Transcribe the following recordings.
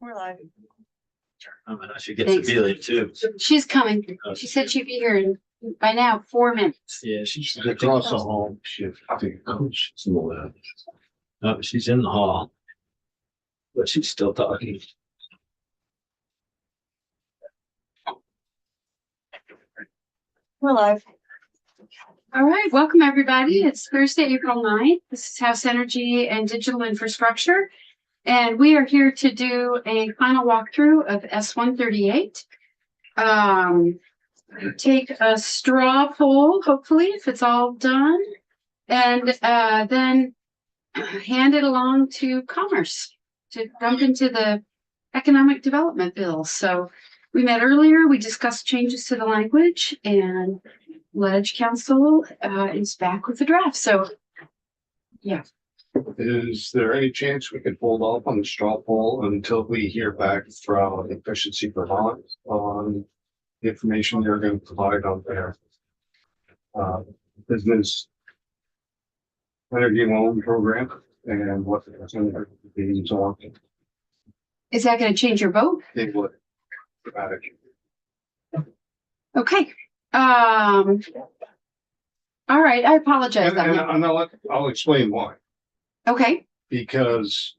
We're live. I mean, I should get Sabila too. She's coming. She said she'd be here in by now 4 minutes. Yeah, she's across the hall. She's in the lab. oh, she's in the hall, but she's still talking. We're live. All right, welcome everybody. It's Thursday, April 9th. This is House Energy and Digital Infrastructure. And we are here to do a final walkthrough of S138. Take a straw poll, hopefully, if it's all done, and then hand it along to Commerce to dump into the economic development bill. So we met earlier, we discussed changes to the language, and Ledge Council is back with the draft. So, yeah. Is there any chance we could hold off on the straw poll until we hear back from Efficiency Vermont on the information they're going to provide on their business energy loan program and what the percentage is on? Is that going to change your vote? They would dramatically. Okay. All right. I apologize. And I'll explain why. Okay. Because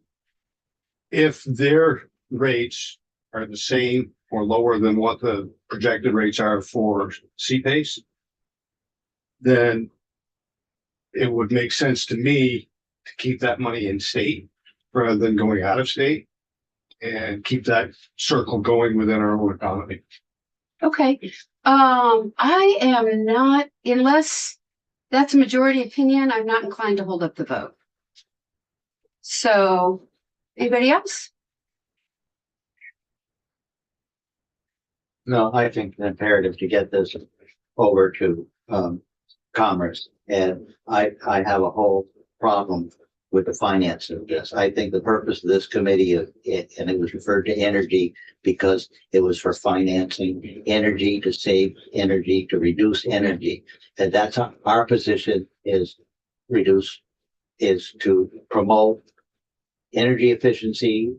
if their rates are the same or lower than what the projected rates are for CPACE, then it would make sense to me to keep that money in state rather than going out of state and keep that circle going within our own economy. Okay. I am not, unless that's a majority opinion, I'm not inclined to hold up the vote. So, anybody else? No, I think it's imperative to get this over to Commerce, and I have a whole problem with the finance of this. I think the purpose of this committee and it was referred to energy because it was for financing energy, to save energy, to reduce energy, and that's our position is to promote energy efficiency,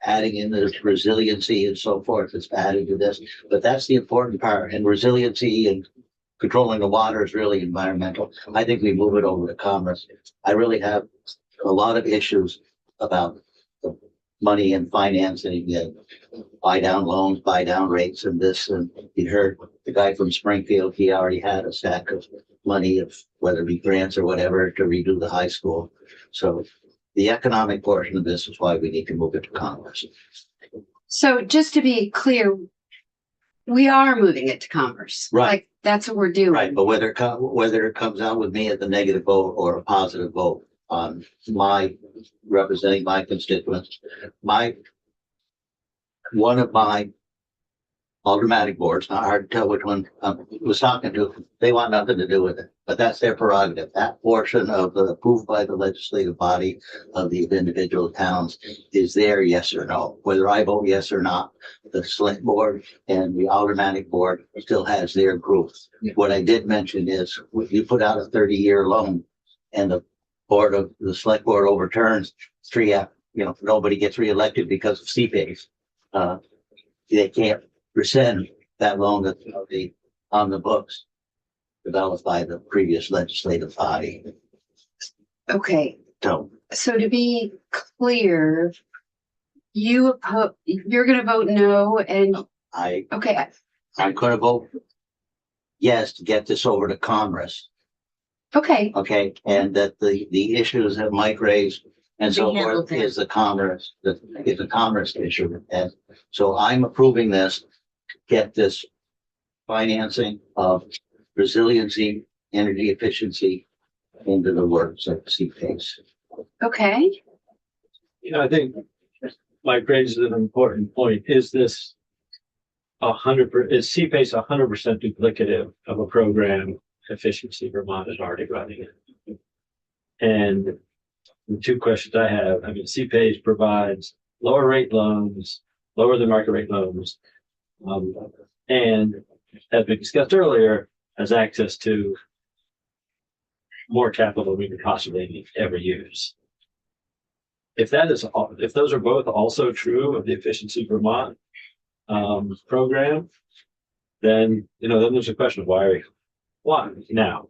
adding in the resiliency and so forth. It's added to this, but that's the important part. And resiliency and controlling the water is really environmental. I think we move it over to Commerce. I really have a lot of issues about the money and financing and buy down loans, buy down rates and this. And you heard the guy from Springfield, he already had a stack of money, of whether it be grants or whatever, to redo the high school. So the economic portion of this is why we need to move it to Commerce. So just to be clear, we are moving it to Commerce. Right. Like that's what we're doing. Right, but whether it comes out with me at the negative vote or a positive vote on my representing my constituents, one of my aldermanic boards, not hard to tell which one I was talking to, they want nothing to do with it, but that's their prerogative. That portion of the approved by the legislative body of the individual towns is there, yes or no. Whether I vote yes or not, the select board and the aldermanic board still has their group. What I did mention is if you put out a 30-year loan and the select board overturns nobody gets reelected because of CPACE. They can't rescind that loan that's already on the books developed by the previous legislative body. Okay. So to be clear, you're going to vote no, and okay. I'm going to vote yes to get this over to Commerce. Okay. Okay, and that the issues that Mike raised and so forth is the commerce issue, and so I'm approving this. Get this financing of resiliency, energy efficiency into the works of CPACE. Okay. I think Mike raises an important point. Is this 100%? Is CPACE 100% duplicative of a program Efficiency Vermont is already running it? And the two questions I have, CPACE provides lower rate loans, lower than market rate loans, and as we discussed earlier, has access to more capital we could possibly ever use. if that is, if those are both also true of the Efficiency Vermont program, then, then there's a question of why now?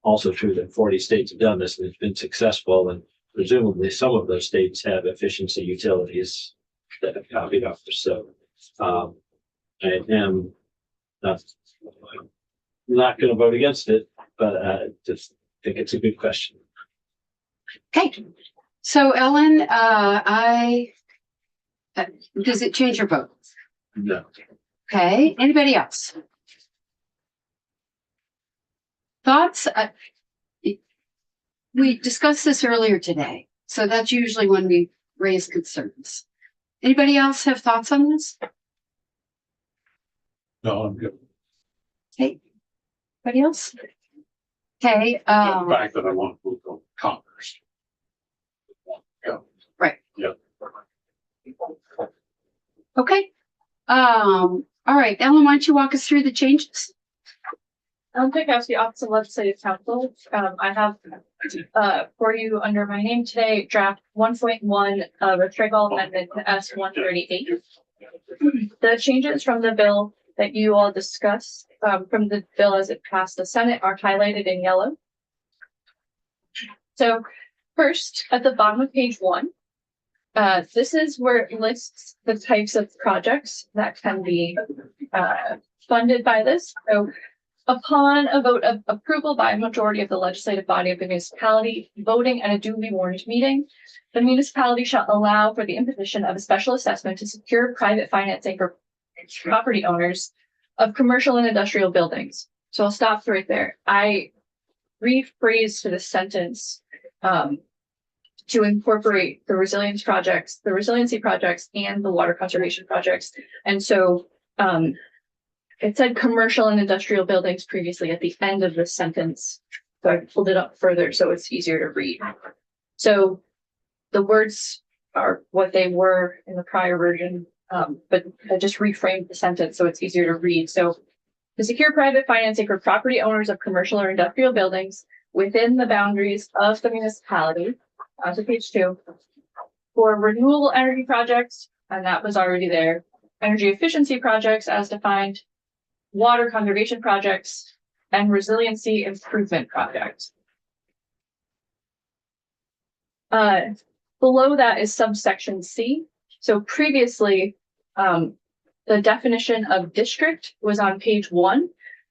Also true that 40 states have done this and it's been successful, and presumably some of those states have efficiency utilities that have copied off. So I am not going to vote against it, but I just think it's a good question. Okay, so Ellen, does it change your vote? No. Okay, anybody else? Thoughts? We discussed this earlier today, so that's usually when we raise concerns. Anybody else have thoughts on this? No, I'm good. Okay, anybody else? Okay, The fact that I want to move on Congress. right. Yep. Okay. All right, Ellen, why don't you walk us through the changes? Ellen Pinkowski, Office of Legislative Counsel. I have for you under my name today, draft 1.1 of a Trigall amendment to S-138. The changes from the bill that you all discussed, from the bill as it passed the Senate, are highlighted in yellow. So first, at the bottom of page 1, this is where it lists the types of projects that can be funded by this. So upon a vote of approval by a majority of the legislative body of the municipality, voting at a duly warned meeting, the municipality shall allow for the imposition of a special assessment to secure private financing for property owners of commercial and industrial buildings. So I'll stop right there. I rephrased the sentence to incorporate the resiliency projects and the water conservation projects. And so it said commercial and industrial buildings previously at the end of the sentence. So I pulled it up further so it's easier to read. So the words are what they were in the prior version, but I just reframed the sentence so it's easier to read. So to secure private financing for property owners of commercial or industrial buildings within the boundaries of the municipality, to page 2, for renewable energy projects, and that was already there, energy efficiency projects as defined, water conservation projects, and resiliency improvement projects. Below that is subsection C. So previously, the definition of district was on page 1,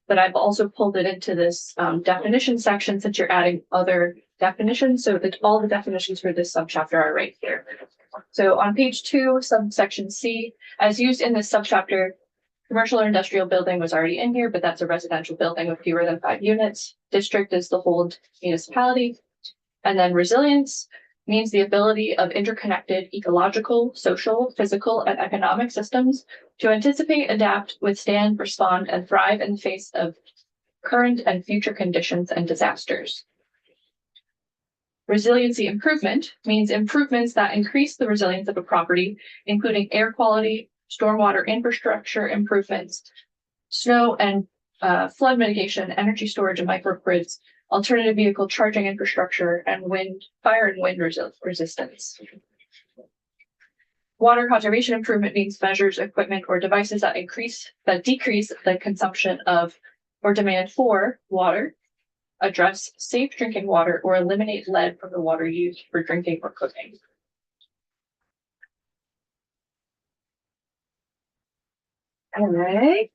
but I've also pulled it into this definition section since you're adding other definitions. So that all the definitions for this subchapter are right here. So on page 2, subsection C, as used in this subchapter, commercial or industrial building was already in here, but that's a residential building with fewer than 5 units. District is the whole municipality. And then resilience means the ability of interconnected ecological, social, physical, and economic systems to anticipate, adapt, withstand, respond, and thrive in the face of current and future conditions and disasters. Resiliency improvement means improvements that increase the resilience of a property, including air quality, stormwater infrastructure improvements, snow and flood mitigation, energy storage and microgrids, alternative vehicle charging infrastructure, and fire and wind resistance. Water conservation improvement means measures, equipment, or devices that decrease the consumption of or demand for water, address safe drinking water, or eliminate lead from the water used for drinking or cooking. All right.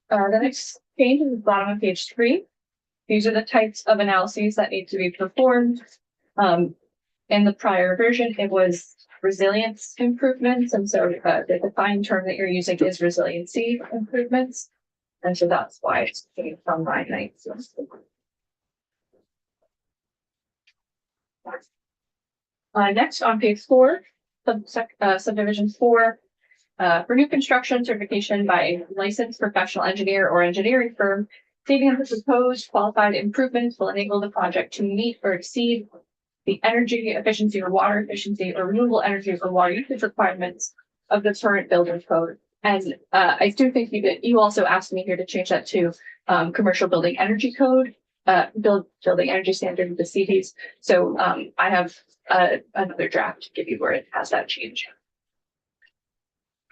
The next page is the bottom of page 3. These are the types of analyses that need to be performed. In the prior version, it was resilience improvements. And so the defined term that you're using is resiliency improvements. And so that's why it's changed from line 19. Next on page 4, subdivision 4, for new construction certification by a licensed professional engineer or engineering firm, stating that the proposed qualified improvements will enable the project to meet or exceed the energy efficiency or water efficiency or renewable energy or water usage requirements of the current building code. And I do think you also asked me here to change that to commercial building energy code. building energy standard, the CDs. So, I have, another draft to give you where it has that change.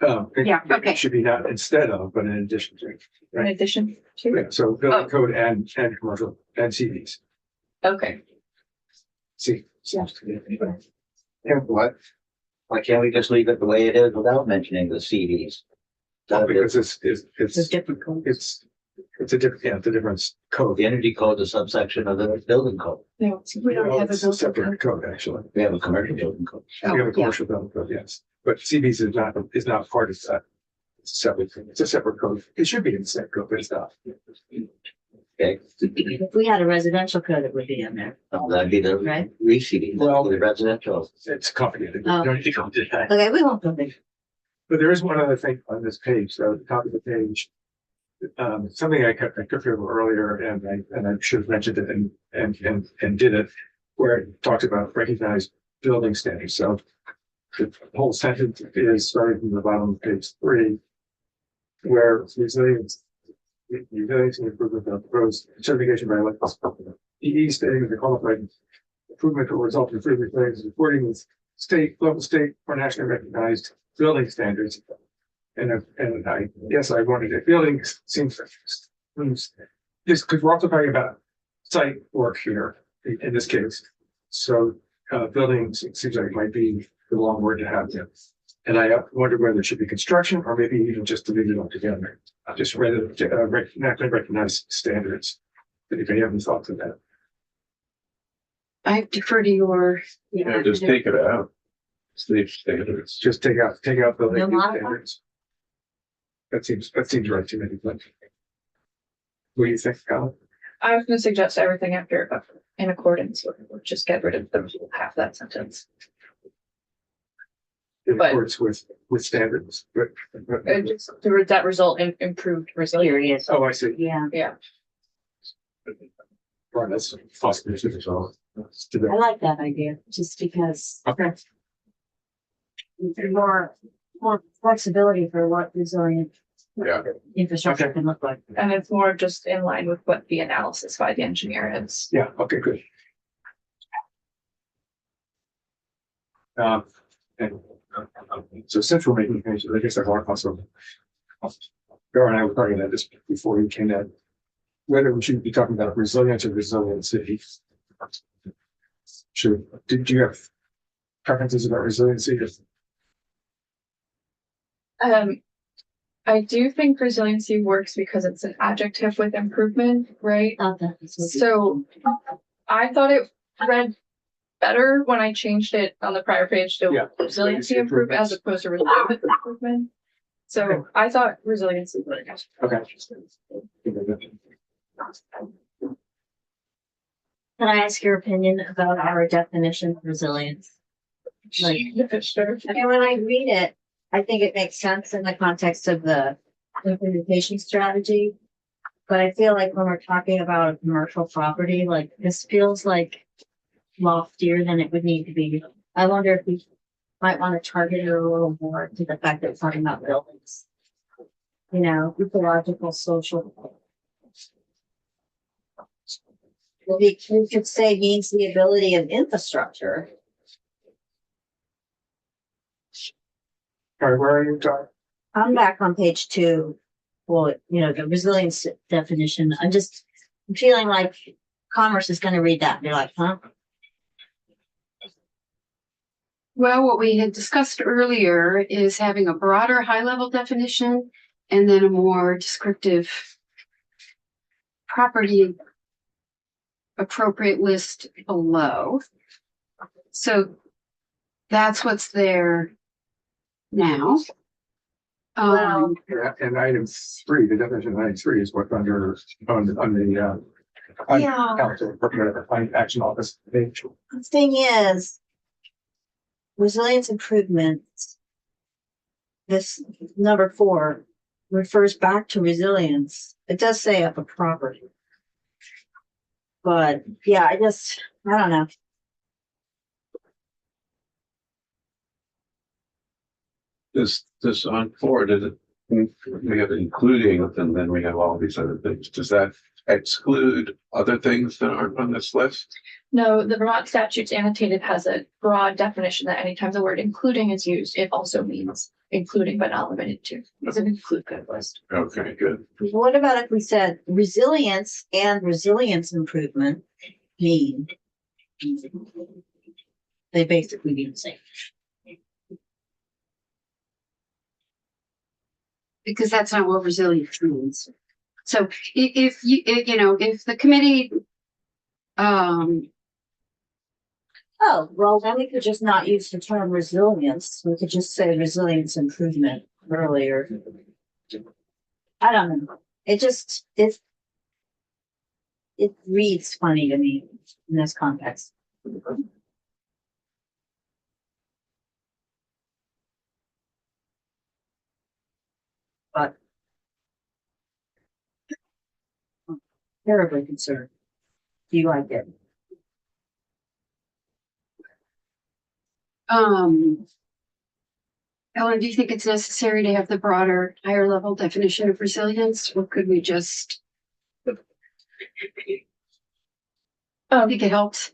Yeah, okay. It should be not instead of, but in addition to. In Right. addition to, Yeah, so Oh. building code and commercial and CVs. okay. See. Yeah. Yeah, what? Why can't we just leave it the way it is without mentioning the CDs? Because it's It's different code. it's a different, yeah, it's a different code. The energy code is a subsection of the building code. No, We don't Well, have a it's a separate code, actually. We have a commercial building code. We have a Oh, yeah. commercial building code, yes, but CVs is not part of that. It's a separate thing. It's a separate code. It should be in the same code, but it's not. Okay, If we had a residential code, it would be in there. that'd be the Right. re-CD, Well- the residential. It's complicated. Oh. You don't need to go into that. Okay, we won't go there. But there is one other thing on this page, so at the top of the page. Something I could remember earlier, and I should have mentioned it and did it, where it talks about recognized building standards, so. The whole sentence is starting from the bottom of page 3. Where resilience and improvement of proposed certification by elected. EE stating the qualified improvement will result in further things supporting with local state or nationally recognized building standards. And I guess I wanted a building seems this, because we're also talking about site work here in this case. So buildings seems like it might be the wrong word to have there. And I wonder whether it should be construction or maybe even just delete it altogether. I just read it, nationally recognized standards. If you have any thoughts on that. I defer to your. Yeah, just take it out. State standards. Just take out building No modify? standards. That seems right to me. What do you think, Alan? I was gonna suggest everything after in accordance with, just get rid of the half that sentence. In But- accordance with standards, but. Just that result in improved resilience. Period. Oh, I see. Yeah, Right, that's possible. I like that idea, just because Okay, more flexibility for what resilient Yeah. infrastructure Okay. can look like. And it's more just in line with what the analysis by the engineer is. yeah, okay, good. And so since we're making changes, I guess I want also. Bill and I were talking about this before you came in. Whether we should be talking about resilience or resiliency. Did you have preferences about resiliency? I do think resiliency works because it's an adjective with improvement, right? Thought that was what- So I thought it read better when I changed it on the prior page to Yeah. resiliency improvement as opposed to resilience improvement. So I thought resiliency worked. Okay. Can I ask your opinion about our definition of resilience? Like, Sure. I mean, when I read it, I think it makes sense in the context of the implementation strategy. But I feel like when we're talking about a commercial property, like this feels like loftier than it would need to be. I wonder if we might want to target it a little more to the fact that it's talking about buildings. You know, ecological, social. We could say means the ability of infrastructure. All right, where are you, Todd? I'm back on page 2. Well, you know, the resilience definition. I'm feeling like Commerce is going to read that and be like, huh? Well, what we had discussed earlier is having a broader high-level definition and then a more descriptive property appropriate list below. So that's what's there now. Wow. And item 3, the definition of item 3 is what's under, on the, Yeah. council, action office page. The thing is, resilience improvements, this number 4 refers back to resilience. It does say up a property. But yeah, I don't know. This on 4, did it, we have including, and then we have all these other things. Does that exclude other things that aren't on this list? No, the Vermont statutes annotated has a broad definition that anytime the word including is used, it also means including but not limited to. It's an inclusive list. Okay, good. What about if we said resilience and resilience improvement mean? They basically mean the same. Because that's not what resilience means. So if you, you know, if the committee, Oh, well, then we could just not use the term resilience. We could just say resilience improvement earlier. I don't know. It reads funny to me in this context. But terribly concerned. Do you like it? Ellen, do you think it's necessary to have the broader, higher level definition of resilience, or could we just, I think it helps.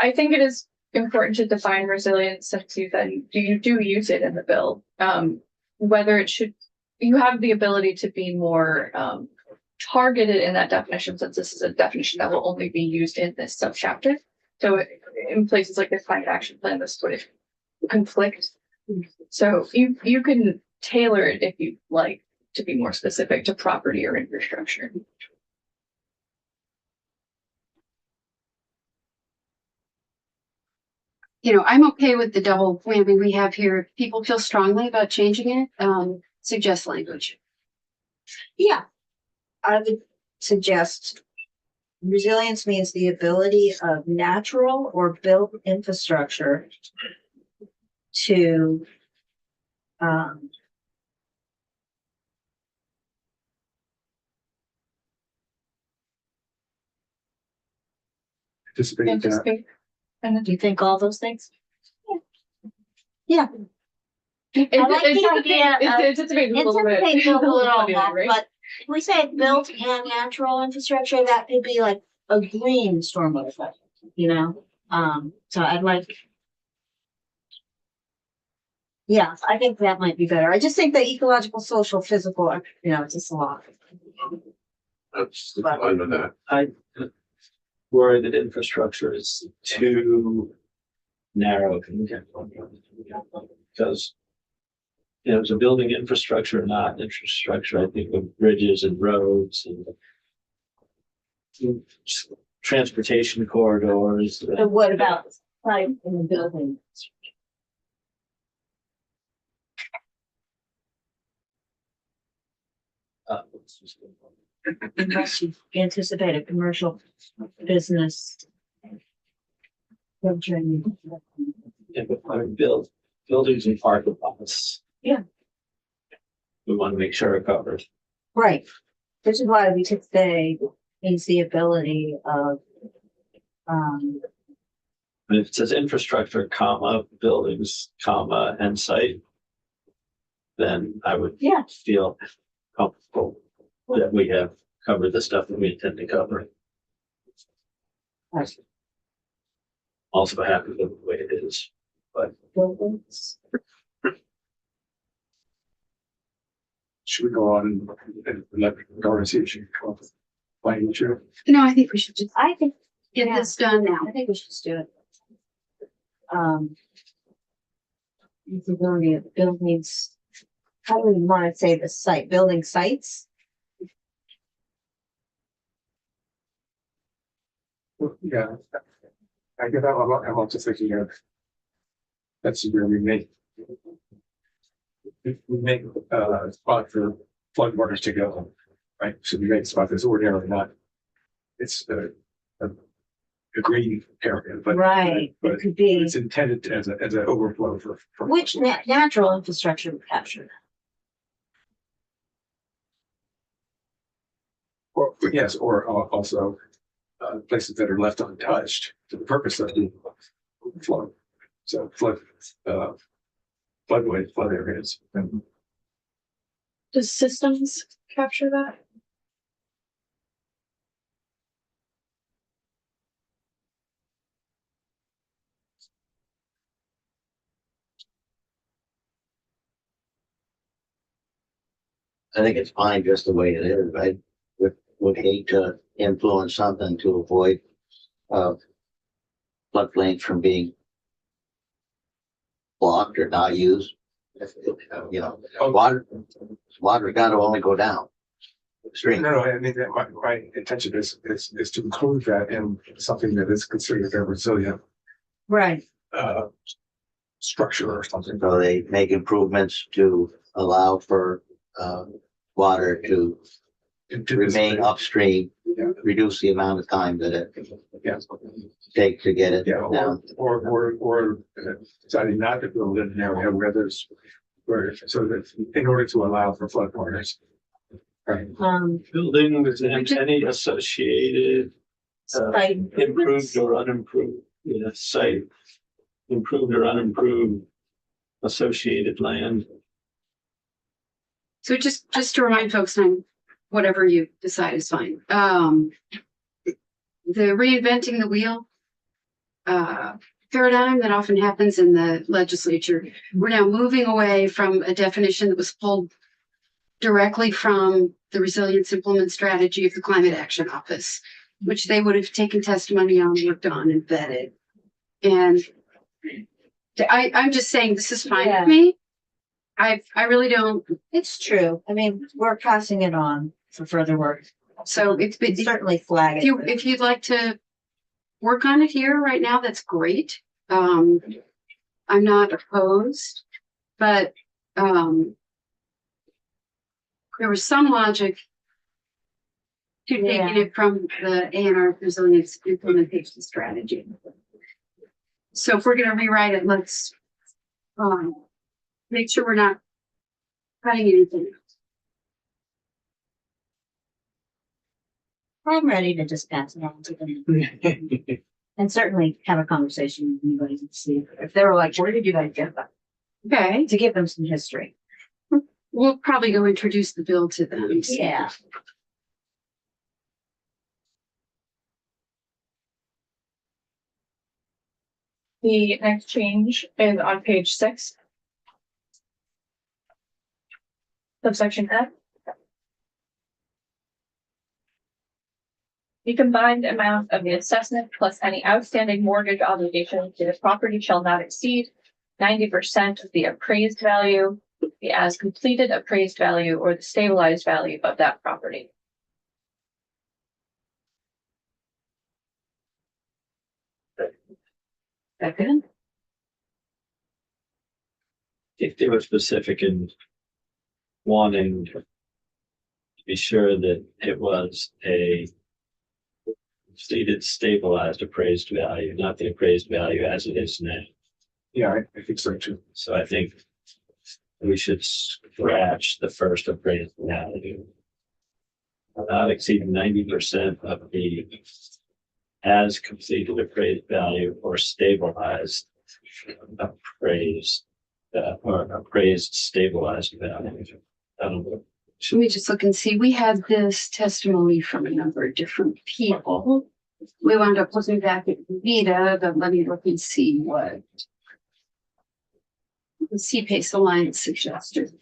I think it is important to define resilience since you do use it in the bill. Whether it should, you have the ability to be more targeted in that definition, since this is a definition that will only be used in this subchapter. So in places like the climate action plan, this would conflict. So you can tailor it if you like to be more specific to property or infrastructure. You know, I'm okay with the double whammy we have here. If people feel strongly about changing it, suggest language. Yeah. I would suggest resilience means the ability of natural or built infrastructure to Anticipate that. Anticipate. And do you think all those things? Yeah. It's, I like the idea of- anticipate a little bit. Anticipate a little Funny, off, right? but if we say built and natural infrastructure, that could be like a green stormwater project, you know? So I'd like. Yeah, I think that might be better. I just think the ecological, social, physical, you know, it's just a lot. That's fine with that. I worry that infrastructure is too narrow. Because, you know, it's a building infrastructure, not infrastructure, I think of bridges and roads and transportation corridors. So what about site in the building? Unless you anticipate a commercial business. Filtering. Yeah, but I mean, buildings and parking lots. Yeah. We want to make sure it covers. Right, which is why we could say is the ability of, And if it says infrastructure, comma, buildings, comma, and site, then I would yeah, feel comfortable that we have covered the stuff that we intend to cover. Also happy with the way it is, but buildings. Should we go on and let the organization come up with language here? No, I think we should just I think, get Yeah. this done now. I think we should just do it. Usability of buildings. How do we want to say the site, building sites? Yeah. I guess I'm also thinking of. That's where we make. We make a spot for flood waters to go, right? So we make a spot that's ordinarily not. It's a green area, but. Right, But it could be, it's intended as an overflow for. which natural infrastructure would capture that? Or, yes, or also, places that are left untouched for the purpose of the flood. So floodway, flood areas. And Does systems capture that? I think it's fine just the way it is. I would hate to influence something to avoid, floodplains from being blocked or not used. You know, water's got to only go down. Stream. No, I mean, my intention is to include that in something that is considered a resilient, Right. structure or something. So they make improvements to allow for, water to remain upstream, Yeah. reduce the amount of time that it Yeah, takes to get it yeah, down. or deciding not to build in an area where there's, where, so that in order to allow for flood waters. Right. Buildings and any associated Site improved improvements. or unimproved, site, improved or unimproved associated land. So just to remind folks, whatever you decide is fine. The reinventing the wheel paradigm that often happens in the legislature, we're now moving away from a definition that was pulled directly from the Resilience Implement Strategy of the Climate Action Office, which they would have taken testimony on, worked on, and vetted. And I'm just saying this is fine Yeah. with me. I really don't. It's true. I mean, we're passing it on for further work. So it's We certainly flag it. if you'd like to work on it here right now, that's great. I'm not opposed, but there was some logic to taking Yeah. it from the A&R Resilience Implementation Strategy. So if we're going to rewrite it, let's make sure we're not cutting anything. I'm ready to just pass it on to them and certainly have a conversation with anybody and see if they were like, where did you guys get that? Okay, To give them some history. we'll probably go introduce the bill to them. Yeah. The next change is on page 6. Subsection F. The combined amount of the assessment plus any outstanding mortgage obligation to the property shall not exceed 90% of the appraised value, the as completed appraised value, or the stabilized value of that property. Second. If they were specific in wanting to be sure that it was a stated stabilized appraised value, not the appraised value as it is now. Yeah, I think so too. So I think we should scratch the first appraised value. Not exceeding 90% of the as completed appraised value or stabilized appraised or appraised stabilized value. Let me just look and see. We had this testimony from a number of different people. We wound up looking back at Vita, but let me look and see what the CPACE Alliance suggested.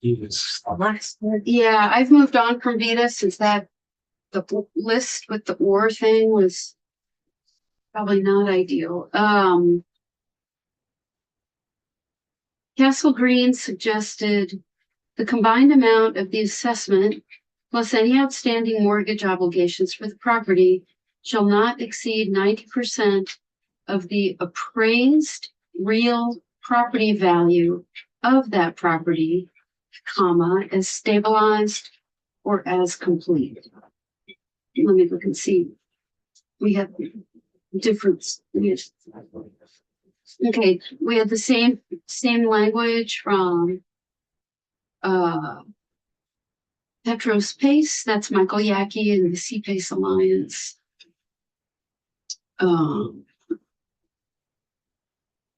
Yes. Last word. Yeah, I've moved on from Vita since the list with the or thing was probably not ideal. Castle Green suggested the combined amount of the assessment plus any outstanding mortgage obligations for the property shall not exceed 90% of the appraised real property value of that property, comma, as stabilized or as complete. Let me look and see. We have difference. Okay, we had the same language from Petros Pace, that's Michael Yackee and the Sea Pace Alliance.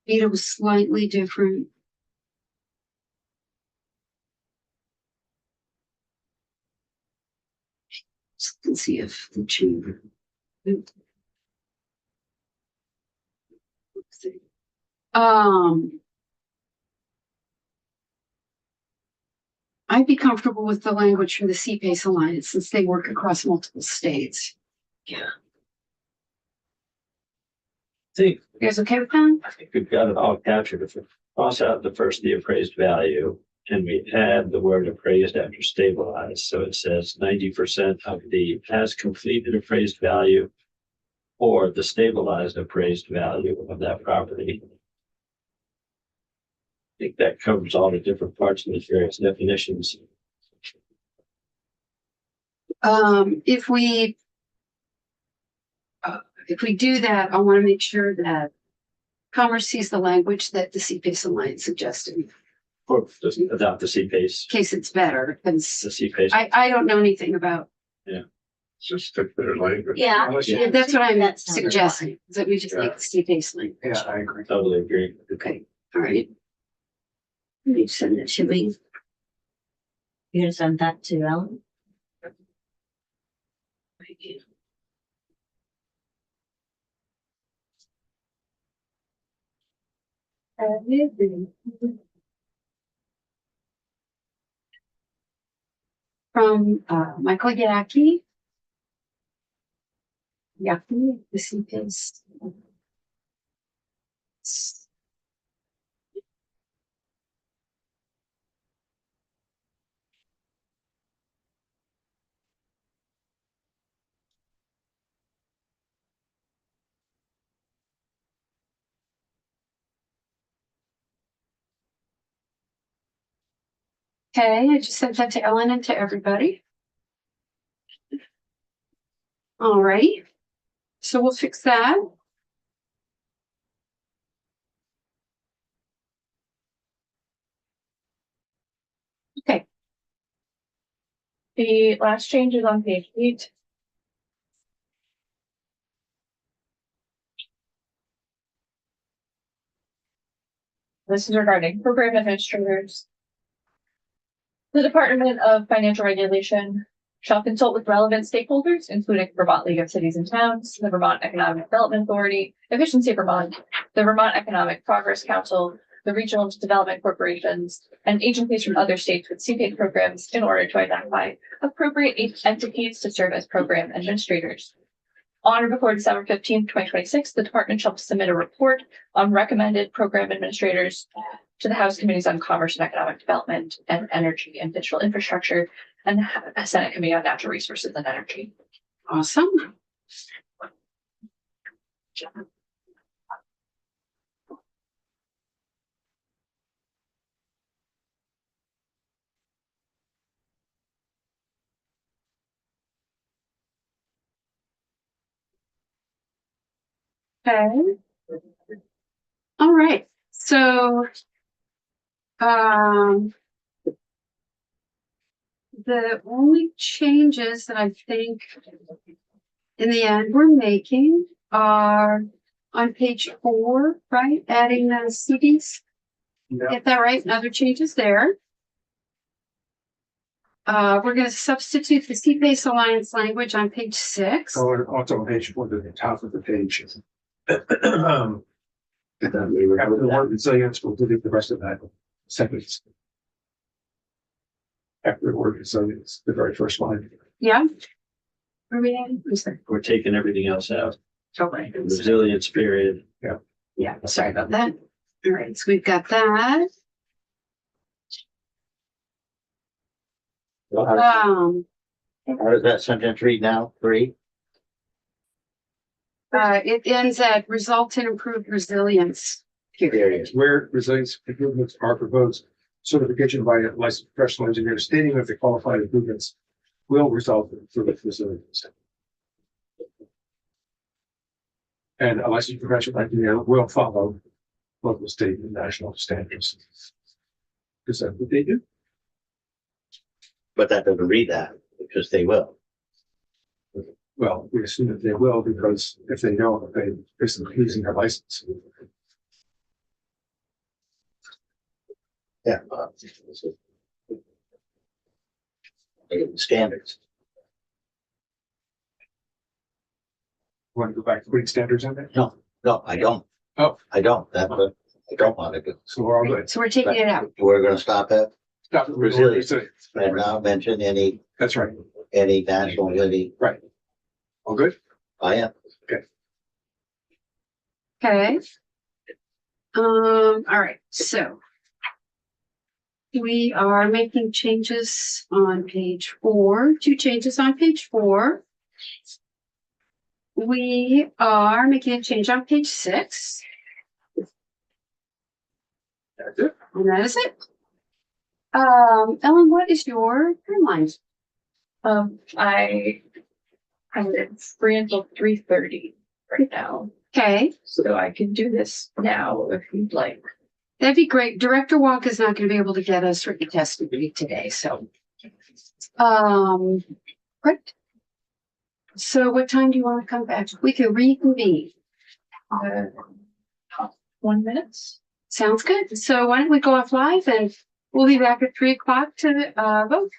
Beta was slightly different. Let's see if the chamber. I'd be comfortable with the language from the Sea Pace Alliance since they work across multiple states. I think, You guys okay with that? I think we've got it all captured. If we cross out the first, the appraised value, and we add the word appraised after stabilized, so it says 90% of the as completed appraised value or the stabilized appraised value of that property. I think that covers all the different parts of the various definitions. If we do that, I want to make sure that Commerce sees the language that the Sea Pace Alliance suggested, in Or just adopt the C-PACE, case it's better, because the C-PACE. I don't know anything about. Just stick their language. Yeah. Yeah, that's what I'm That sounds suggesting, is that we just make the Sea Pace language. Yeah, I agree. Totally agree. Okay, all right. Let me send it to me. You're gonna send that to Ellen? From Michael Yackee. Yackee, the Sea Pace. Okay, I just sent that to Ellen and to everybody. All right, so we'll fix that. Okay, The last change is on page 8. This is regarding program administrators. The Department of Financial Regulation shall consult with relevant stakeholders, including Vermont League of Cities and Towns, the Vermont Economic Development Authority, Efficiency Vermont, the Vermont Economic Progress Council, the Regional Development Corporations, and agencies from other states with CPACE programs in order to identify appropriate entities to serve as program administrators. On or before December 15th, 2026, the department shall submit a report on recommended program administrators to the House Committees on Commerce and Economic Development and Energy and Digital Infrastructure and the Senate Committee on Natural Resources and Energy. awesome. Okay. All right, so the only changes that I think in the end we're making are on page 4, right? Adding the CDs. Yeah. Get that right? And other changes there. We're going to substitute the CPACE Alliance language on page 6. So also on page 4, to the top of the page. After the word resilience, we'll delete the rest of that sentence. After the word resilience, the very first line. Yeah. Are we adding? We're taking everything else out. Okay. Resilience period. Yeah, sorry about that. All right, so we've got that. How does that sentence read now? 3? It ends at result in improved resilience. Period. Where resilience improvements are proposed, certification by a licensed professional engineer stating that the qualified improvements will result in improved resilience. And a licensed professional engineer will follow local, state, and national standards. Is that what they do? But that doesn't read that, because they will. Well, we assume that they will, because if they don't, they basically using their license. Yeah. Standards. Want to go back to putting standards in there? No, I don't. Oh. I don't. That's what I don't want to do. So we're all good. So we're taking it out. We're gonna stop at Stop it. resilience and not mention any That's right. national unity. All good? I am. Okay. All right, so. We are making changes on page 4, 2 changes on page 4. We are making a change on page 6, That's it. and that is it. Ellen, what is your timeline? I am free until 3:30 right now, Okay, so I can do this now if you'd like. that'd be great. Director Walk is not going to be able to get us written testimony today, so. Great. So what time do you want to come back? We can reconvene. 1 minute. Sounds good. So why don't we go off live and we'll be back at 3 o'clock to vote.